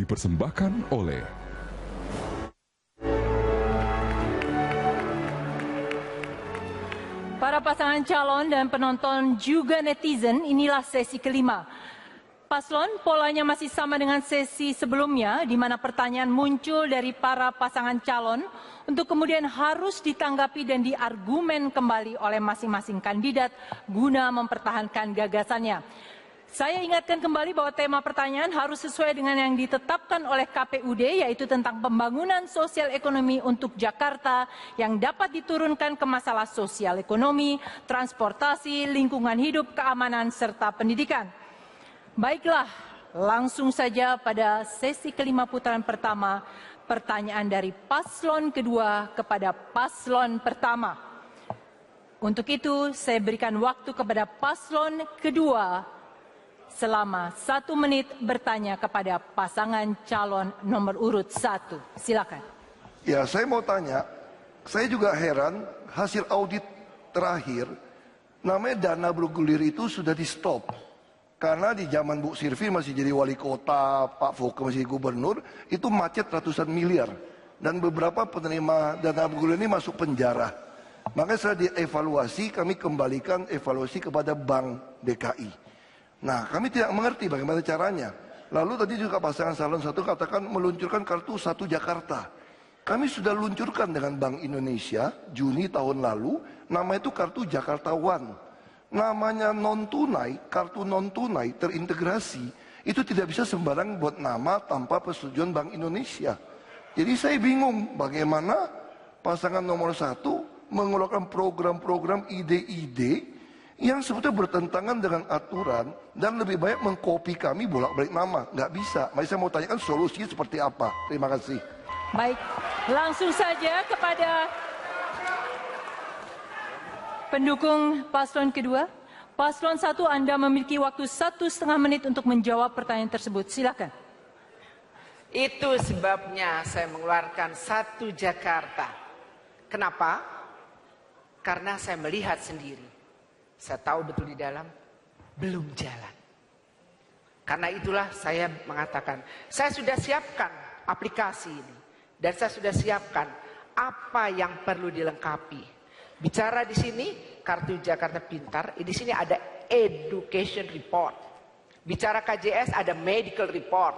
dipersembahkan oleh para pasangan calon dan penonton juga netizen. Inilah sesi kelima. Paslon, polanya masih sama dengan sesi sebelumnya, di mana pertanyaan muncul dari para pasangan calon untuk kemudian harus ditanggapi dan diargumen kembali oleh masing-masing kandidat guna mempertahankan gagasannya. Saya ingatkan kembali bahwa tema pertanyaan harus sesuai dengan yang ditetapkan oleh KPUD, yaitu tentang pembangunan sosial ekonomi untuk Jakarta yang dapat diturunkan ke masalah sosial ekonomi, transportasi, lingkungan hidup, keamanan, serta pendidikan. Baiklah, langsung saja pada sesi kelima putaran pertama, pertanyaan dari paslon kedua kepada paslon pertama. Untuk itu, saya berikan waktu kepada paslon kedua selama 1 menit bertanya kepada pasangan calon nomor urut 1. Silakan. Ya, saya mau tanya, saya juga heran hasil audit terakhir, namanya dana bergulir itu sudah di stop. Karena di zaman Bu Sirvi masih jadi wali kota, Pak Foke masih gubernur, itu macet ratusan miliar. Dan beberapa penerima dana bergulir ini masuk penjara. Makanya setelah dievaluasi, kami kembalikan evaluasi kepada Bank DKI. Nah, kami tidak mengerti bagaimana caranya. Lalu tadi juga pasangan calon satu katakan meluncurkan kartu Satu Jakarta. Kami sudah luncurkan dengan Bank Indonesia Juni tahun lalu, nama itu kartu Jakarta One. Namanya non-tunai, kartu non-tunai terintegrasi, itu tidak bisa sembarang buat nama tanpa persetujuan Bank Indonesia. Jadi saya bingung bagaimana pasangan nomor 1 mengeluarkan program-program ide-ide yang sebetulnya bertentangan dengan aturan dan lebih banyak mengkopi kami bolak-balik nama. Nggak bisa. Mari saya mau tanyakan solusinya seperti apa. Terima kasih. Baik, langsung saja kepada pendukung paslon kedua. Paslon 1, Anda memiliki waktu 1,5 menit untuk menjawab pertanyaan tersebut. Silakan. Itu sebabnya saya mengeluarkan Satu Jakarta. Kenapa? Karena saya melihat sendiri. Saya tahu betul di dalam belum jalan. Karena itulah saya mengatakan, saya sudah siapkan aplikasi ini. Dan saya sudah siapkan apa yang perlu dilengkapi. Bicara di sini kartu Jakarta Pintar, di sini ada education report. Bicara KJS ada medical report.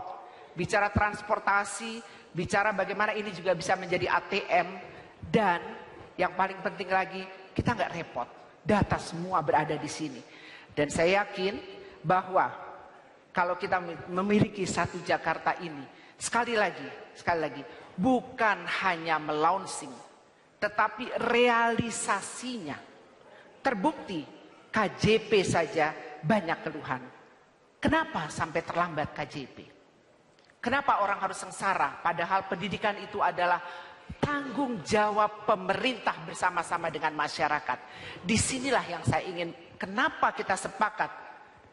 Bicara transportasi, bicara bagaimana ini juga bisa menjadi ATM. Dan yang paling penting lagi, kita nggak repot. Data semua berada di sini. Dan saya yakin bahwa kalau kita memiliki Satu Jakarta ini, sekali lagi, bukan hanya melaunching, tetapi realisasinya terbukti. KJP saja banyak keluhan. Kenapa sampai terlambat KJP? Kenapa orang harus sengsara? Padahal pendidikan itu adalah tanggung jawab pemerintah bersama-sama dengan masyarakat. Disinilah yang saya ingin. Kenapa kita sepakat,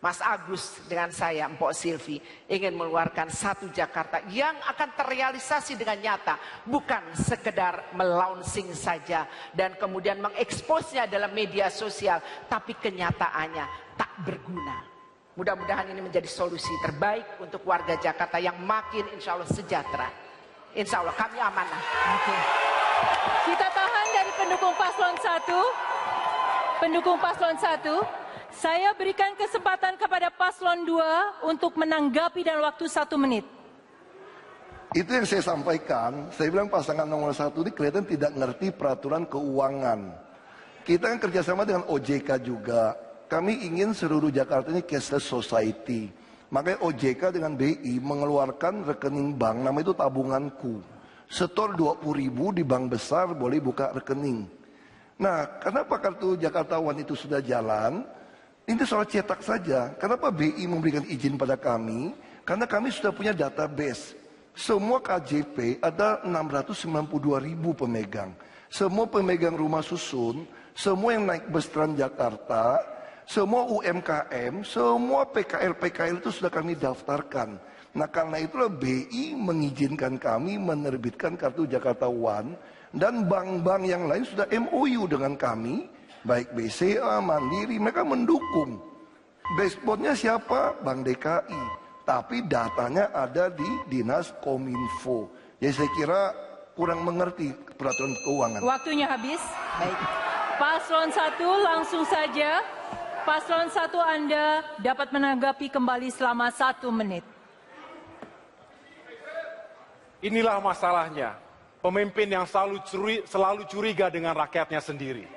Mas Agus dengan saya, Mpok Silvi, ingin mengeluarkan Satu Jakarta yang akan terrealisasi dengan nyata. Bukan sekedar melaunching saja dan kemudian mengeksposnya dalam media sosial. Tapi kenyataannya tak berguna. Mudah-mudahan ini menjadi solusi terbaik untuk warga Jakarta yang makin insya Allah sejahtera. Insya Allah kami amanah. Kita tahan dari pendukung paslon 1. Pendukung paslon 1. Saya berikan kesempatan kepada paslon 2 untuk menanggapi dalam waktu 1 menit. Itu yang saya sampaikan. Saya bilang pasangan nomor 1 ini kelihatan tidak ngerti peraturan keuangan. Kita kan kerjasama dengan OJK juga. Kami ingin seluruh Jakarta ini cashless society. Makanya OJK dengan BI mengeluarkan rekening bank, nama itu tabunganku. Setor 20.000 di bank besar boleh buka rekening. Nah, kenapa kartu Jakarta One itu sudah jalan? Ini soal cetak saja. Kenapa BI memberikan izin pada kami? Karena kami sudah punya database. Semua KJP ada 692.000 pemegang. Semua pemegang rumah susun, semua yang naik bus Transjakarta, semua UMKM, semua PKL itu sudah kami daftarkan. Nah, karena itulah BI mengizinkan kami menerbitkan kartu Jakarta One. Dan bank-bank yang lain sudah MOU dengan kami, baik BCA, Mandiri, mereka mendukung. Backbone-nya siapa? Bank DKI. tapi datanya ada di Dinas Kominfo. Jadi saya kira kurang mengerti peraturan keuangan. Waktunya habis. Baik. Paslon 1 langsung saja. Paslon 1 Anda dapat menanggapi kembali selama 1 menit. Inilah masalahnya. Pemimpin yang selalu curiga dengan rakyatnya sendiri.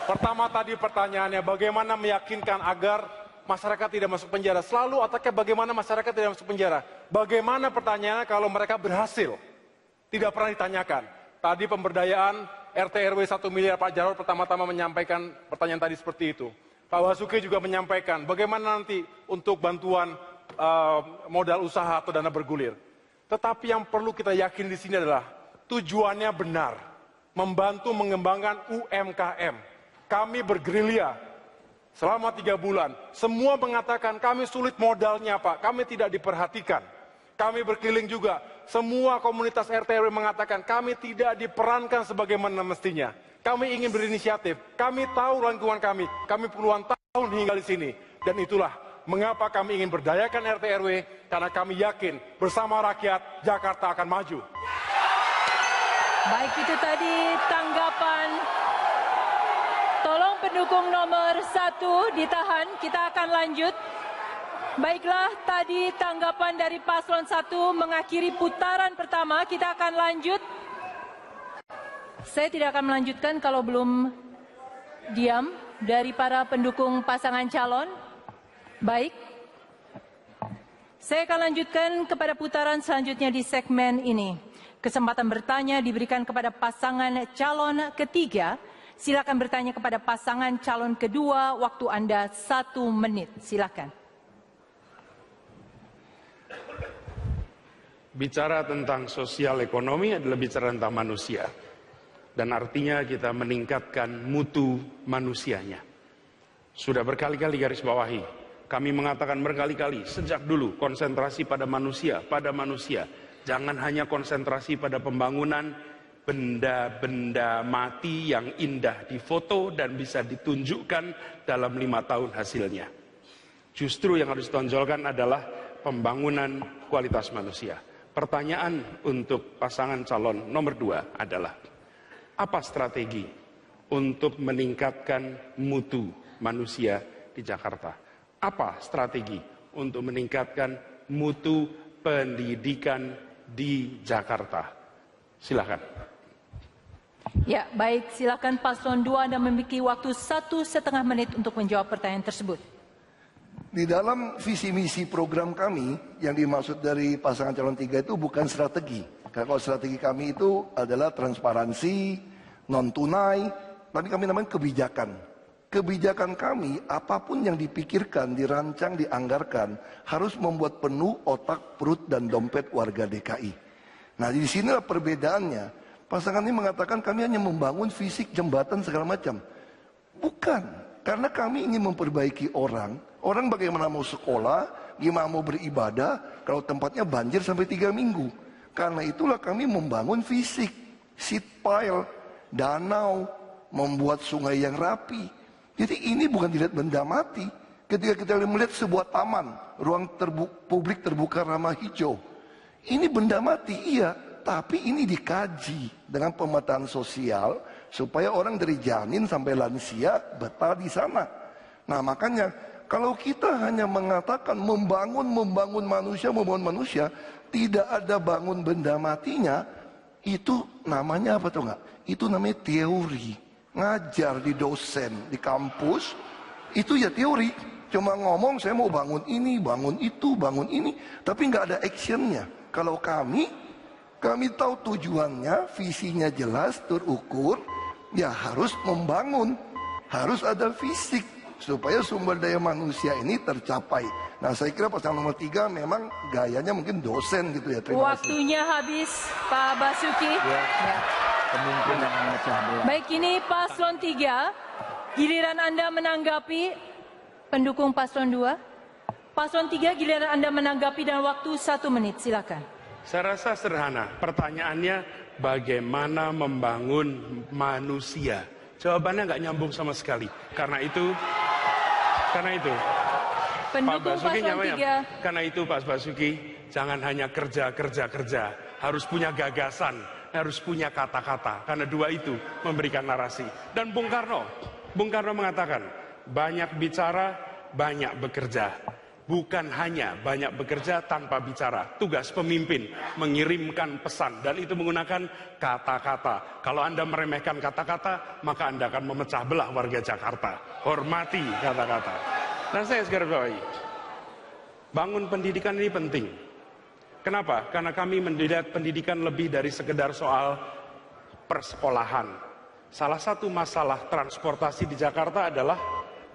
Pertama tadi pertanyaannya, bagaimana meyakinkan agar masyarakat tidak masuk penjara? Selalu otaknya bagaimana masyarakat tidak masuk penjara? Bagaimana pertanyaannya kalau mereka berhasil? Tidak pernah ditanyakan. Tadi pemberdayaan RT RW 1 miliar, Pak Jarod pertama-tama menyampaikan pertanyaan tadi seperti itu. Pak Basuki juga menyampaikan bagaimana nanti untuk bantuan modal usaha atau dana bergulir. Tetapi yang perlu kita yakin di sini adalah tujuannya benar, membantu mengembangkan UMKM. Kami bergerilya selama 3 bulan, semua mengatakan kami sulit modalnya Pak, kami tidak diperhatikan. Kami berkeliling juga, semua komunitas RT RW mengatakan kami tidak diperankan sebagaimana mestinya. Kami ingin berinisiatif, kami tahu lingkungan kami puluhan tahun tinggal di sini. Dan itulah mengapa kami ingin berdayakan RT RW, karena kami yakin bersama rakyat Jakarta akan maju. Baik, itu tadi tanggapan. Tolong pendukung nomor 1 ditahan, kita akan lanjut. Baiklah, tadi tanggapan dari paslon 1 mengakhiri putaran pertama, kita akan lanjut. Saya tidak akan melanjutkan kalau belum diam dari para pendukung pasangan calon. Baik, saya akan lanjutkan kepada putaran selanjutnya di segmen ini. Kesempatan bertanya diberikan kepada pasangan calon ketiga. Silakan bertanya kepada pasangan calon kedua, waktu Anda 1 menit. Silakan. Bicara tentang sosial ekonomi adalah bicara tentang manusia. Dan artinya kita meningkatkan mutu manusianya. Sudah berkali-kali garis bawahi. Kami mengatakan berkali-kali sejak dulu konsentrasi pada manusia, pada manusia. Jangan hanya konsentrasi pada pembangunan benda-benda mati yang indah difoto dan bisa ditunjukkan dalam 5 tahun hasilnya. Justru yang harus ditonjolkan adalah pembangunan kualitas manusia. Pertanyaan untuk pasangan calon nomor 2 adalah, apa strategi untuk meningkatkan mutu manusia di Jakarta? Apa strategi untuk meningkatkan mutu pendidikan di Jakarta? Silakan. Ya, baik. Silakan paslon 2, Anda memiliki waktu 1,5 menit untuk menjawab pertanyaan tersebut. Di dalam visi misi program kami, yang dimaksud dari pasangan calon 3 itu bukan strategi. Karena kalau strategi kami itu adalah transparansi, non tunai, tapi kami namanya kebijakan. Kebijakan kami, apapun yang dipikirkan, dirancang, dianggarkan, harus membuat penuh otak, perut, dan dompet warga DKI. Nah, di sinilah perbedaannya. Pasangan ini mengatakan kami hanya membangun fisik, jembatan, segala macam. Bukan, karena kami ingin memperbaiki orang. Orang bagaimana mau sekolah, gimana mau beribadah, kalau tempatnya banjir sampai 3 minggu. Karena itulah kami membangun fisik, seat pile, danau, membuat sungai yang rapi. Jadi ini bukan dilihat benda mati. Ketika kita melihat sebuah taman, ruang publik terbuka ramah hijau. Ini benda mati, iya. Tapi ini dikaji dengan pemetaan sosial supaya orang dari janin sampai lansia betah di sana. Nah makanya kalau kita hanya mengatakan membangun manusia, tidak ada bangun benda matinya, itu namanya apa tuh nggak? Itu namanya teori. Ngajar di dosen, di kampus, itu ya teori. Cuma ngomong saya mau bangun ini, bangun itu, bangun ini, tapi nggak ada actionnya. Kalau kami tahu tujuannya, visinya jelas, terukur, ya harus membangun, harus ada fisik, supaya sumber daya manusia ini tercapai. Nah saya kira pasangan nomor 3 memang gayanya mungkin dosen gitu ya. Terima kasih. Waktunya habis, Pak Basuki. Ya. Kemungkinan memecah belah. Baik, ini paslon 3, giliran Anda menanggapi pendukung paslon 2. Paslon 3, giliran Anda menanggapi dan waktu 1 menit, silakan. Saya rasa sederhana, pertanyaannya bagaimana membangun manusia. Jawabannya nggak nyambung sama sekali. Karena itu, Pendukung Basuki paslon nyamanya. 3. Karena itu Pak Basuki, jangan hanya kerja, harus punya gagasan, harus punya kata-kata. Karena dua itu memberikan narasi. Dan Bung Karno mengatakan, banyak bicara, banyak bekerja. Bukan hanya banyak bekerja tanpa bicara. Tugas pemimpin mengirimkan pesan dan itu menggunakan kata-kata. Kalau Anda meremehkan kata-kata, maka Anda akan memecah belah warga Jakarta. Hormati kata-kata. Dan saya sekarang bawahi, bangun pendidikan ini penting. Kenapa? Karena kami melihat pendidikan lebih dari sekedar soal persekolahan. Salah satu masalah transportasi di Jakarta adalah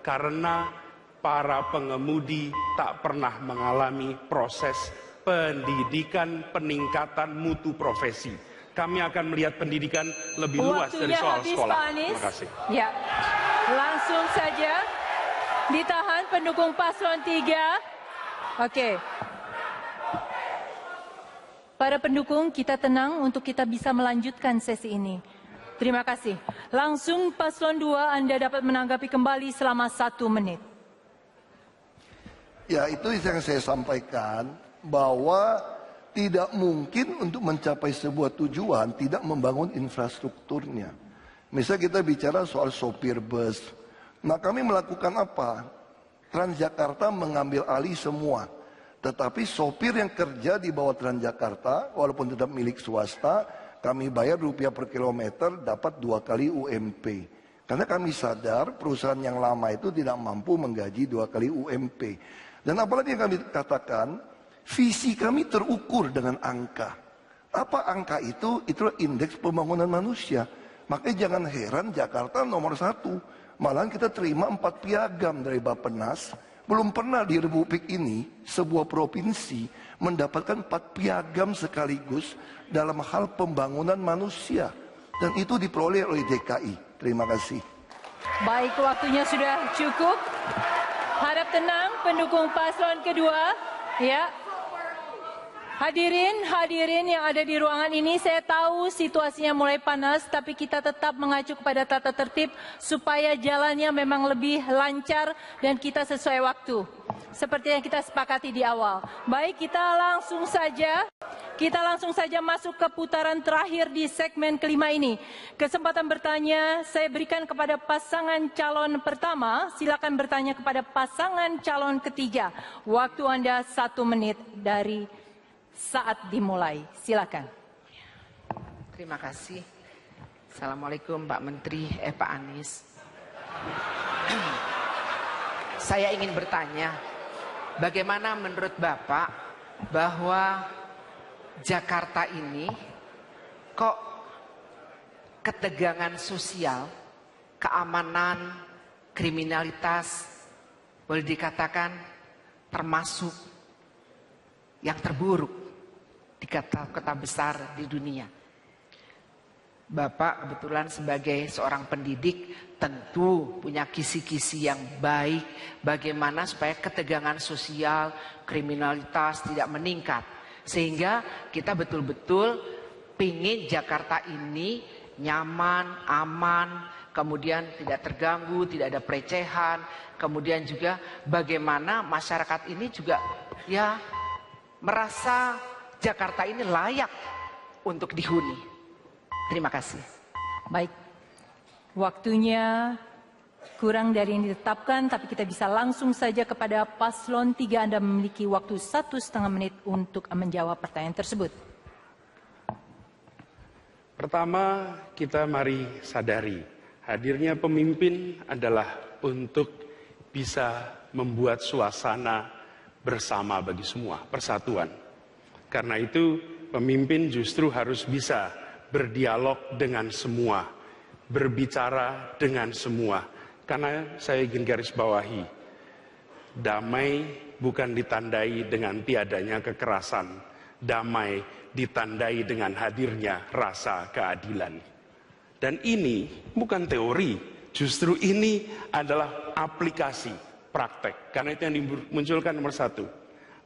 karena para pengemudi tak pernah mengalami proses pendidikan peningkatan mutu profesi. Kami akan melihat pendidikan lebih luas dari soal habis, sekolah. Pak Anies. Terima kasih. Ya, langsung saja ditahan pendukung paslon 3. Oke. Para pendukung, kita tenang untuk kita bisa melanjutkan sesi ini. Terima kasih. Langsung paslon 2, Anda dapat menanggapi kembali selama 1 menit. Ya, itu yang saya sampaikan, bahwa tidak mungkin untuk mencapai sebuah tujuan tidak membangun infrastrukturnya. Misal kita bicara soal sopir bus. Nah, kami melakukan apa? Transjakarta mengambil alih semua. Tetapi sopir yang kerja di bawah Transjakarta, walaupun tetap milik swasta, kami bayar rupiah per kilometer dapat 2 kali UMP. Karena kami sadar perusahaan yang lama itu tidak mampu menggaji 2 kali UMP. Dan apalagi yang kami katakan, visi kami terukur dengan angka. Apa angka itu? Itulah indeks pembangunan manusia. Makanya jangan heran Jakarta nomor 1. Malahan kita terima 4 piagam dari Bappenas. Belum pernah di Republik ini sebuah provinsi mendapatkan 4 piagam sekaligus dalam hal pembangunan manusia. Dan itu diperoleh oleh DKI. Terima kasih. Baik, waktunya sudah cukup. Harap tenang pendukung paslon kedua. Ya. Hadirin yang ada di ruangan ini, saya tahu situasinya mulai panas, tapi kita tetap mengacu kepada tata tertib supaya jalannya memang lebih lancar dan kita sesuai waktu. Seperti yang kita sepakati di awal. Baik, kita langsung saja masuk ke putaran terakhir di segmen kelima ini. Kesempatan bertanya saya berikan kepada pasangan calon pertama. Silakan bertanya kepada pasangan calon ketiga. Waktu Anda 1 menit dari saat dimulai. Silakan. Terima kasih. Assalamualaikum Pak Menteri, Pak Anies. Saya ingin bertanya, bagaimana menurut Bapak bahwa Jakarta ini kok ketegangan sosial, keamanan, kriminalitas boleh dikatakan termasuk yang terburuk di kota-kota besar di dunia. Bapak kebetulan sebagai seorang pendidik tentu punya kisi-kisi yang baik bagaimana supaya ketegangan sosial, kriminalitas tidak meningkat. Sehingga kita betul-betul pingin Jakarta ini nyaman, aman, kemudian tidak terganggu, tidak ada pelecehan. Kemudian juga bagaimana masyarakat ini juga ya merasa Jakarta ini layak untuk dihuni. Terima kasih. Baik, waktunya kurang dari yang ditetapkan, tapi kita bisa langsung saja kepada paslon 3. Anda memiliki waktu 1,5 menit untuk menjawab pertanyaan tersebut. Pertama, kita mari sadari, hadirnya pemimpin adalah untuk bisa membuat suasana bersama bagi semua, persatuan. Karena itu, pemimpin justru harus bisa berdialog dengan semua, berbicara dengan semua. Karena saya ingin garis bawahi, damai bukan ditandai dengan tiadanya kekerasan, damai ditandai dengan hadirnya rasa keadilan. Dan ini bukan teori, justru ini adalah aplikasi praktek. Karena itu yang dimunculkan nomor 1.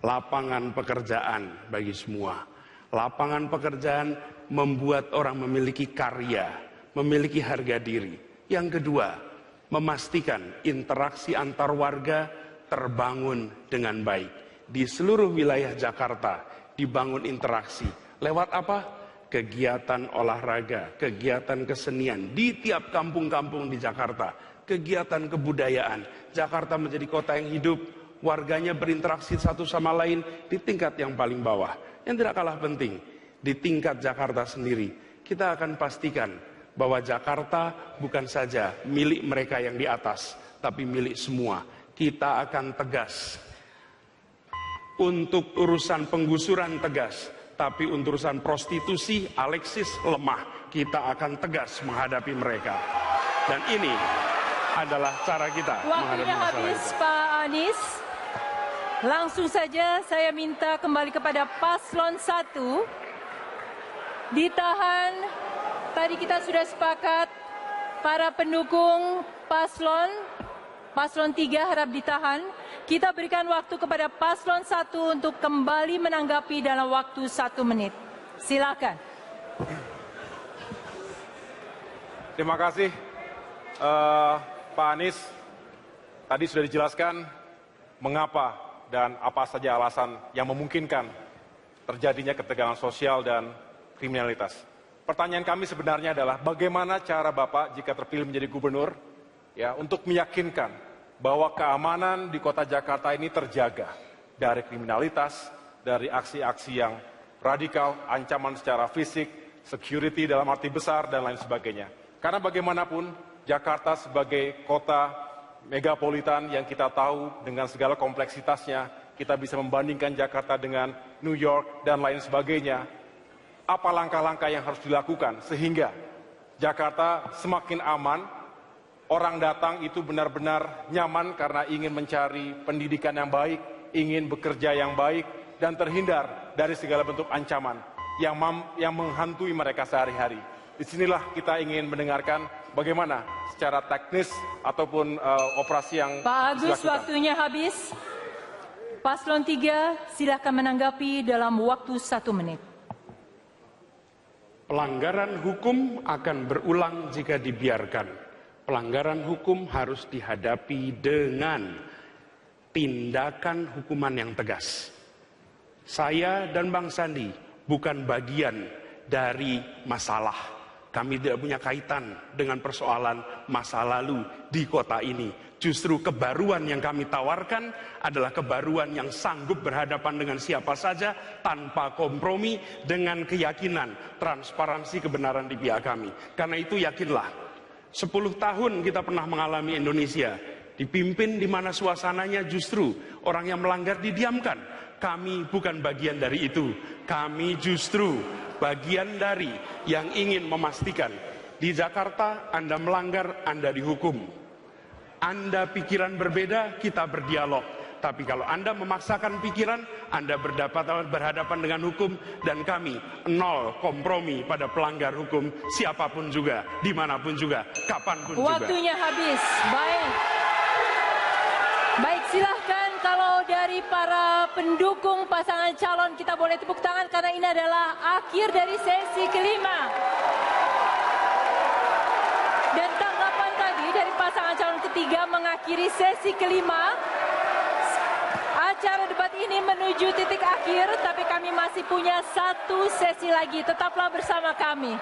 Lapangan pekerjaan bagi semua. Lapangan pekerjaan membuat orang memiliki karya, memiliki harga diri. Yang kedua, memastikan interaksi antar warga terbangun dengan baik. Di seluruh wilayah Jakarta dibangun interaksi. Lewat apa? Kegiatan olahraga, kegiatan kesenian di tiap kampung-kampung di Jakarta, kegiatan kebudayaan. Jakarta menjadi kota yang hidup, warganya berinteraksi satu sama lain di tingkat yang paling bawah. Yang tidak kalah penting, di tingkat Jakarta sendiri, kita akan pastikan bahwa Jakarta bukan saja milik mereka yang di atas, tapi milik semua. Kita akan tegas. Untuk urusan penggusuran tegas, tapi untuk urusan prostitusi, Alexis lemah. Kita akan tegas menghadapi mereka. Dan ini adalah cara kita menghadapi Waktunya masalah habis, itu. Pak Anies. Langsung saja saya minta kembali kepada paslon 1. Ditahan, tadi kita sudah sepakat, para pendukung paslon 3 harap ditahan. Kita berikan waktu kepada paslon 1 untuk kembali menanggapi dalam waktu 1 menit. Silakan. Terima kasih Pak Anies. Tadi sudah dijelaskan mengapa dan apa saja alasan yang memungkinkan terjadinya ketegangan sosial dan kriminalitas. Pertanyaan kami sebenarnya adalah bagaimana cara Bapak jika terpilih menjadi gubernur ya untuk meyakinkan bahwa keamanan di kota Jakarta ini terjaga dari kriminalitas, dari aksi-aksi yang radikal, ancaman secara fisik, security dalam arti besar dan lain sebagainya. Karena bagaimanapun Jakarta sebagai kota megapolitan yang kita tahu dengan segala kompleksitasnya, kita bisa membandingkan Jakarta dengan New York dan lain sebagainya. Apa langkah-langkah yang harus dilakukan sehingga Jakarta semakin aman, orang datang itu benar-benar nyaman karena ingin mencari pendidikan yang baik, ingin bekerja yang baik, dan terhindar dari segala bentuk ancaman yang menghantui mereka sehari-hari. Disinilah kita ingin mendengarkan bagaimana secara teknis ataupun operasi yang Pak Agus, dilakukan. waktunya habis. Paslon 3 silakan menanggapi dalam waktu 1 menit. Pelanggaran hukum akan berulang jika dibiarkan. Pelanggaran hukum harus dihadapi dengan tindakan hukuman yang tegas. Saya dan Bang Sandi bukan bagian dari masalah. Kami tidak punya kaitan dengan persoalan masa lalu di kota ini. Justru kebaruan yang kami tawarkan adalah kebaruan yang sanggup berhadapan dengan siapa saja tanpa kompromi, dengan keyakinan, transparansi, kebenaran di pihak kami. Karena itu yakinlah, 10 tahun kita pernah mengalami Indonesia dipimpin di mana suasananya justru orang yang melanggar didiamkan. Kami bukan bagian dari itu. Kami justru bagian dari yang ingin memastikan di Jakarta Anda melanggar, Anda dihukum. Anda pikiran berbeda, kita berdialog. Tapi kalau Anda memaksakan pikiran, Anda berhadapan dengan hukum, dan kami nol kompromi pada pelanggar hukum, siapapun juga, dimanapun juga, kapanpun juga. Waktunya habis. Baik, silahkan kalau dari para pendukung pasangan calon kita boleh tepuk tangan karena ini adalah akhir dari sesi kelima. Dan tanggapan tadi dari pasangan calon ketiga mengakhiri sesi kelima. Acara debat ini menuju titik akhir, tapi kami masih punya 1 sesi lagi. Tetaplah bersama kami.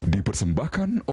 Dipersembahkan